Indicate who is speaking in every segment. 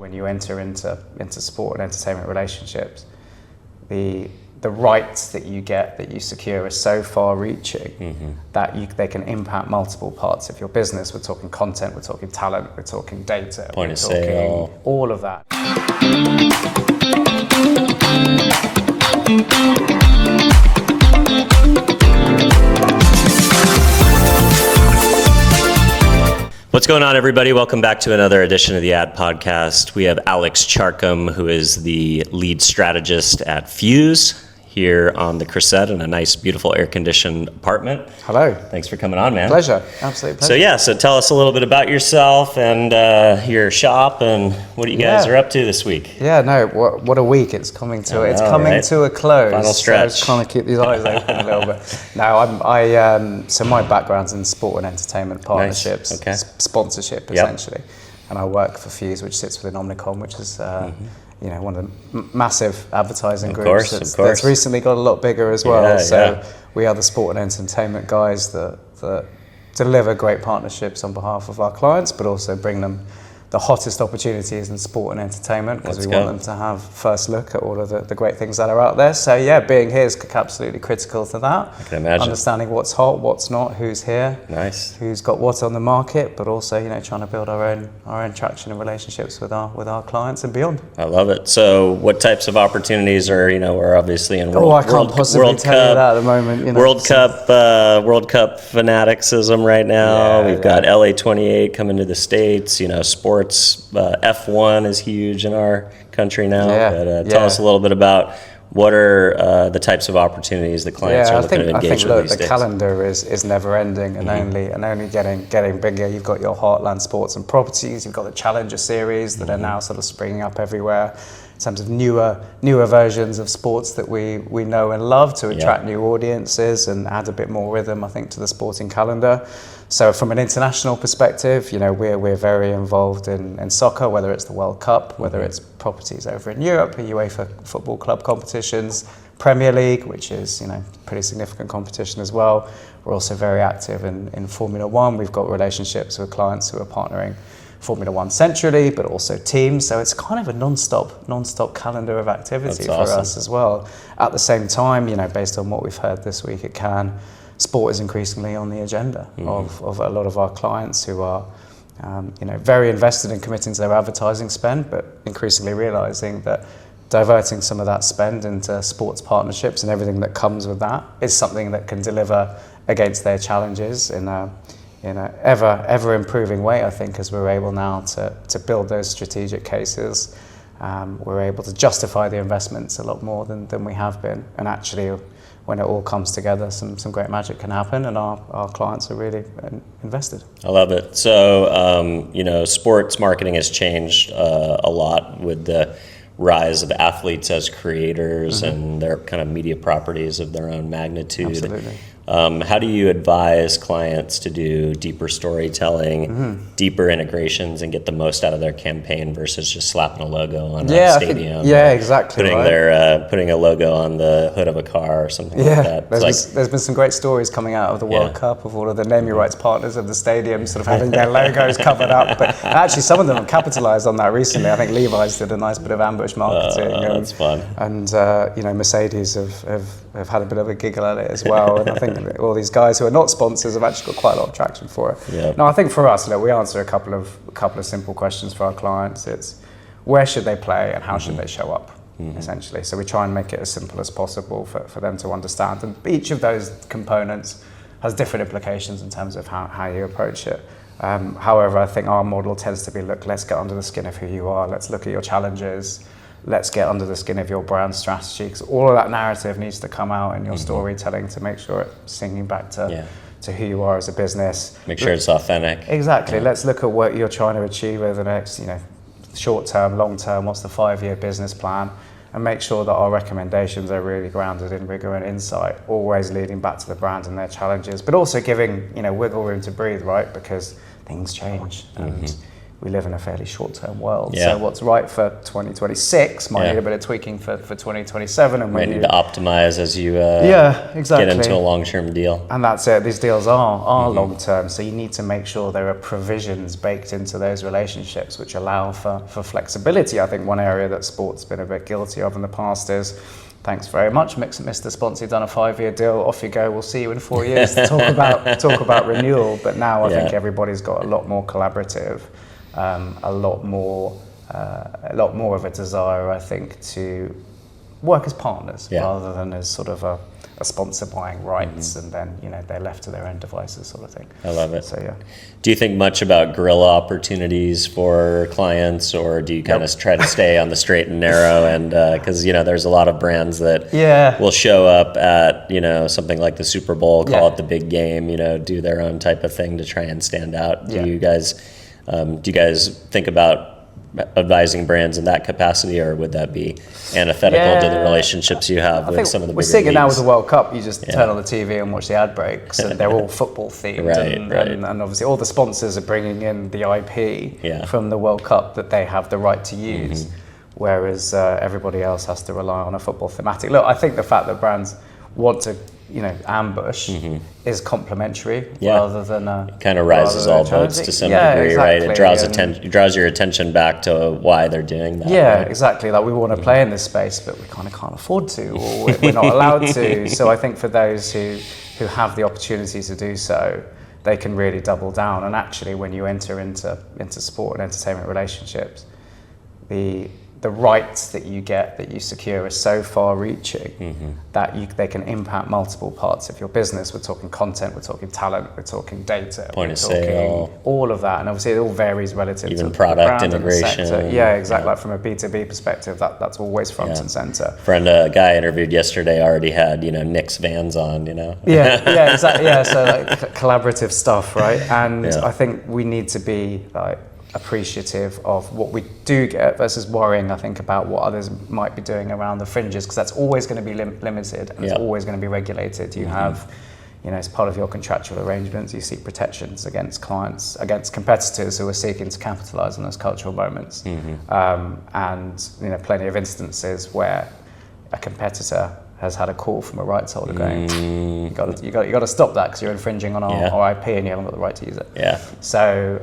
Speaker 1: when you enter into sport and entertainment relationships, the rights that you secure are so far-reaching that they can impact multiple parts of your business. We're talking content, we're talking talent, we're talking data,
Speaker 2: point of sale,
Speaker 1: all of that.
Speaker 2: What's going on, everybody? Welcome back to another edition of the Ad Podcast. We have Alex Charkham, who is the lead strategist at Fuse here on the Crescent in a nice, beautiful, air-conditioned apartment.
Speaker 1: Hello.
Speaker 2: Thanks for coming on, man.
Speaker 1: Pleasure. Absolute pleasure.
Speaker 2: So tell us a little bit about yourself and your shop and what you guys are up to this week.
Speaker 1: Yeah, no, what a week it's coming to. It's coming to a close.
Speaker 2: Final stretch.
Speaker 1: So kind of keep these eyes open a little bit. No, so my background's in sport and entertainment partnerships, sponsorship essentially, and I work for Fuse, which sits within Omnicom, which is one of the massive advertising groups that's recently got a lot bigger as well. We are the sport and entertainment guys that deliver great partnerships on behalf of our clients, but also bring them the hottest opportunities in sport and entertainment, because we want them to have first look at all of the great things that are out there. So being here is absolutely critical to that.
Speaker 2: I can imagine.
Speaker 1: Understanding what's hot, what's not, who's here, who's got what on the market, but also trying to build our own traction and relationships with our clients and beyond.
Speaker 2: I love it. So what types of opportunities are we're obviously in
Speaker 1: I can't possibly tell you that at the moment.
Speaker 2: World Cup fanaticism right now. We've got LA 28 coming to the States. Sports. F1 is huge in our country now. Tell us a little bit about what are the types of opportunities the clients are looking to engage with these days.
Speaker 1: The calendar is never ending and only getting bigger. You've got your Heartland Sports and Properties. You've got the Challenger Series that are now sort of springing up everywhere in terms of newer versions of sports that we know and love to attract new audiences and add a bit more rhythm, I think, to the sporting calendar. So from an international perspective, we're very involved in soccer, whether it's the World Cup, whether it's properties over in Europe, UEFA football club competitions, Premier League, which is pretty significant competition as well. We're also very active in Formula One. We've got relationships with clients who are partnering Formula One centrally, but also teams. So it's kind of a non-stop calendar of activity for us as well. At the same time, based on what we've heard this week at Cannes, sport is increasingly on the agenda of a lot of our clients who are very invested in committing to their advertising spend, but increasingly realizing that diverting some of that spend into sports partnerships and everything that comes with that is something that can deliver against their challenges in a ever improving way, I think, as we're able now to build those strategic cases. We're able to justify the investments a lot more than we have been, and actually when it all comes together, some great magic can happen, and our clients are really invested.
Speaker 2: I love it. So, sports marketing has changed a lot with the rise of athletes as creators and their kind of media properties of their own magnitude.
Speaker 1: Absolutely.
Speaker 2: How do you advise clients to do deeper storytelling, deeper integrations, and get the most out of their campaign versus just slapping a logo on a stadium?
Speaker 1: Exactly.
Speaker 2: Putting a logo on the hood of a car or something like that.
Speaker 1: There's been some great stories coming out of the World Cup of all of the naming rights partners of the stadium sort of having their logos covered up. But actually, some of them have capitalized on that recently. I think Levi's did a nice bit of ambush marketing.
Speaker 2: That's fun.
Speaker 1: And Mercedes have had a bit of a giggle at it as well. And I think all these guys who are not sponsors have actually got quite a lot of traction for it.
Speaker 2: Yep.
Speaker 1: No, I think for us, we answer a couple of simple questions for our clients. It's where should they play and how should they show up, essentially. So we try and make it as simple as possible for them to understand. And each of those components has different implications in terms of how you approach it. However, I think our model tends to be, let's get under the skin of who you are. Let's look at your challenges. Let's get under the skin of your brand strategy, because all of that narrative needs to come out in your storytelling to make sure it's singing back to who you are as a business.
Speaker 2: Make sure it's authentic.
Speaker 1: Exactly. Let's look at what you're trying to achieve over the next, short term, long term. What's the 5-year business plan? And make sure that our recommendations are really grounded in rigor and insight, always leading back to the brand and their challenges, but also giving wiggle room to breathe, right? Because things change and we live in a fairly short-term world.
Speaker 2: Yeah.
Speaker 1: So what's right for 2026 might need a bit of tweaking for 2027. And
Speaker 2: might need to optimize as you
Speaker 1: exactly.
Speaker 2: get into a long-term deal.
Speaker 1: And that's it. These deals are long-term, so you need to make sure there are provisions baked into those relationships which allow for flexibility. I think one area that sport's been a bit guilty of in the past is, thanks very much, Mr. Sponsor, you've done a 5-year deal, off you go, we'll see you in 4 years to talk about renewal. But now I think everybody's got a lot more collaborative, a lot more of a desire, I think, to work as partners rather than as sort of a sponsor buying rights and then they're left to their own devices, sort of thing.
Speaker 2: I love it.
Speaker 1: So yeah.
Speaker 2: Do you think much about guerrilla opportunities for clients, or do you kind of try to stay on the straight and narrow? And because there's a lot of brands that will show up at something like the Super Bowl, call it the big game, do their own type of thing to try and stand out. Do you guys think about advising brands in that capacity, or would that be antithetical to the relationships you have with some of the bigger leagues?
Speaker 1: We're seeing it now with the World Cup. You just turn on the TV and watch the ad breaks, and they're all football themed, and obviously all the sponsors are bringing in the IP from the World Cup that they have the right to use, whereas everybody else has to rely on a football thematic. Look, I think the fact that brands want to ambush is complementary rather than
Speaker 2: kind of rises all boats to some degree, exactly. Right? It draws your attention back to why they're doing that.
Speaker 1: Yeah,
Speaker 2: right?
Speaker 1: exactly. Like, we want to play in this space, but we kind of can't afford to, or we're not allowed to. So I think for those who have the opportunity to do so, they can really double down. And actually, when you enter into sport and entertainment relationships, the rights that you secure are so far-reaching that they can impact multiple parts of your business. We're talking content, we're talking talent, we're talking data,
Speaker 2: point of sale,
Speaker 1: all of that, and obviously it all varies relative to
Speaker 2: product
Speaker 1: the brand
Speaker 2: integration.
Speaker 1: And the sector. Yeah, exactly. Like from a B2B perspective, that's always front and center.
Speaker 2: A guy interviewed yesterday already had Nick's Vans on.
Speaker 1: Yeah, exactly. Yeah, so like collaborative stuff, right? And I think we need to be like appreciative of what we do get versus worrying, I think, about what others might be doing around the fringes, because that's always going to be limited and it's always going to be regulated. You have, as part of your contractual arrangements, you seek protections against clients, against competitors who are seeking to capitalize on those cultural moments. And plenty of instances where a competitor has had a call from a rights holder going, you got to stop that because you're infringing on our IP and you haven't got the right to use it. So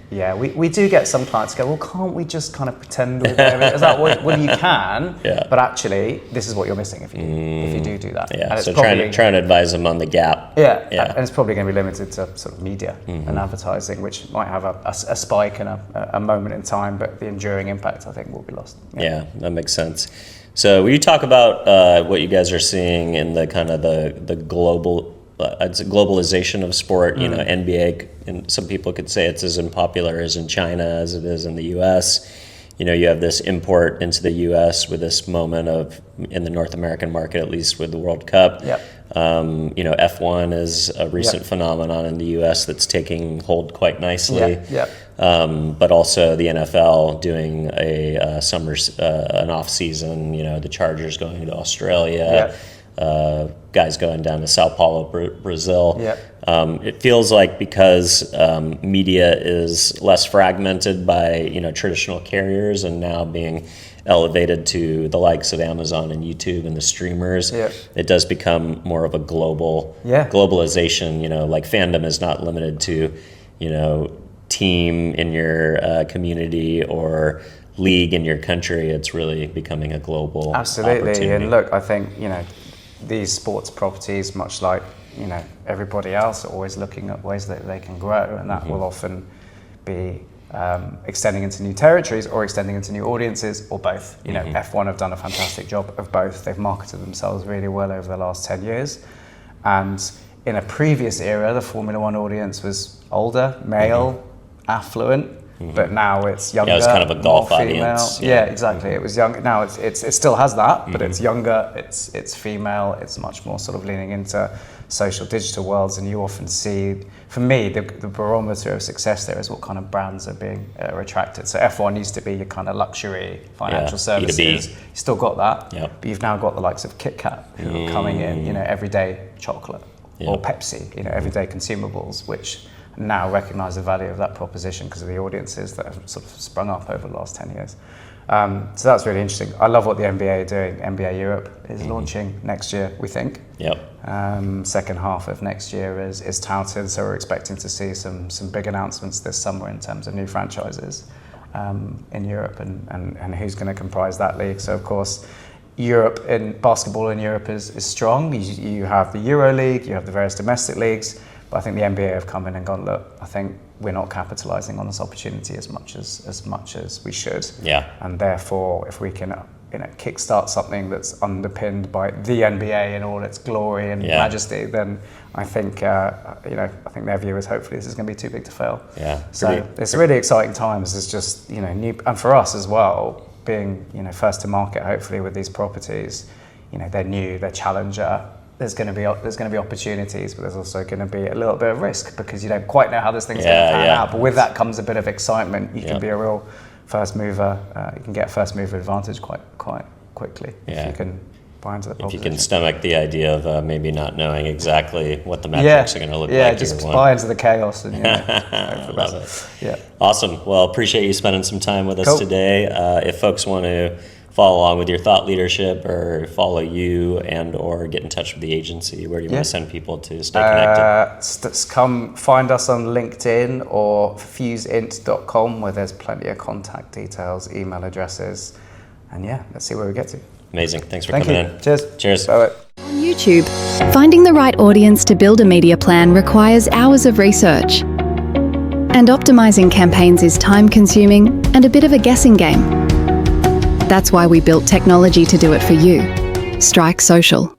Speaker 1: we do get some clients go, well, can't we just kind of pretend with it? It's like, well, you can, but actually, this is what you're missing if you do that.
Speaker 2: Yeah, and so trying to advise them on the gap.
Speaker 1: And it's probably going to be limited to sort of media and advertising, what might have a spike and a moment in time, but the enduring impact, I think, will be lost.
Speaker 2: Yeah, that makes sense. So will you talk about what you guys are seeing in the kind of the global globalization of sport? NBA, and some people could say it's as unpopular as in China as it is in the US. You have this import into the US with this moment of, in the North American market, at least with the World Cup. F1 is a recent phenomenon in the US that's taking hold quite nicely. But also the NFL doing a an off season, the Chargers going to Australia. Guys going down to Sao Paulo, Brazil. It feels like because media is less fragmented by traditional carriers and now being elevated to the likes of Amazon and YouTube and the streamers, it does become more of a globalization. Like fandom is not limited to team in your community or league in your country. It's really becoming a global opportunity.
Speaker 1: And look, I think these sports properties, much like everybody else, are always looking at ways that they can grow, and that will often be extending into new territories or extending into new audiences, or both. F1 have done a fantastic job of both. They've marketed themselves really well over the last 10 years, and in a previous era, the Formula One audience was older, male, affluent. But now it's younger.
Speaker 2: It's kind of a golf
Speaker 1: audience. Yeah, exactly. It was young. Now it still has that, but it's younger. It's female. It's much more sort of leaning into social digital worlds. And you often see, for me, the barometer of success there is what kind of brands are attracted. So F1 used to be your kind of luxury financial services. B2B. You still got that, but you've now got the likes of Kit Kat who are coming in. Everyday chocolate, or Pepsi. Everyday consumables, which now recognise the value of that proposition because of the audiences that have sort of sprung up over the last 10 years. So that's really interesting. I love what the NBA are doing. NBA Europe is launching next year, we think.
Speaker 2: Yep.
Speaker 1: Second half of next year is touted, so we're expecting to see some big announcements this summer in terms of new franchises in Europe and who's going to comprise that league. So of course, Europe in basketball in Europe is strong. You have the Euro League, you have the various domestic leagues, but I think the NBA have come in and gone, look, I think we're not capitalising on this opportunity as much as we should.
Speaker 2: Yeah.
Speaker 1: And therefore, if we can kickstart something that's underpinned by the NBA in all its glory and majesty, then I think I think their view is hopefully this is going to be too big to fail.
Speaker 2: Yeah.
Speaker 1: So it's really exciting times. It's just new, and for us as well, being first to market hopefully with these properties, they're new, they're challenger. There's going to be opportunities, but there's also going to be a little bit of risk because you don't quite know how this thing's going to pan out. But with that comes a bit of excitement. You can be a real first mover. You can get a first mover advantage quite quickly if you can buy into the proposition.
Speaker 2: If you can stomach the idea of maybe not knowing exactly what the metrics are going to look like.
Speaker 1: Yeah, just buy into the chaos and
Speaker 2: love it.
Speaker 1: Yeah.
Speaker 2: Awesome. Well, appreciate you spending some time with us today. If folks want to follow along with your thought leadership or follow you and or get in touch with the agency, where do you want to send people to stay connected?
Speaker 1: Come find us on LinkedIn or fuseint.com where there's plenty of contact details, email addresses, and let's see where we get to.
Speaker 2: Amazing. Thanks for coming in.
Speaker 1: Cheers.
Speaker 2: Bye.
Speaker 3: On YouTube, finding the right audience to build a media plan requires hours of research. And optimizing campaigns is time-consuming and a bit of a guessing game. That's why we built technology to do it for you. Strike Social.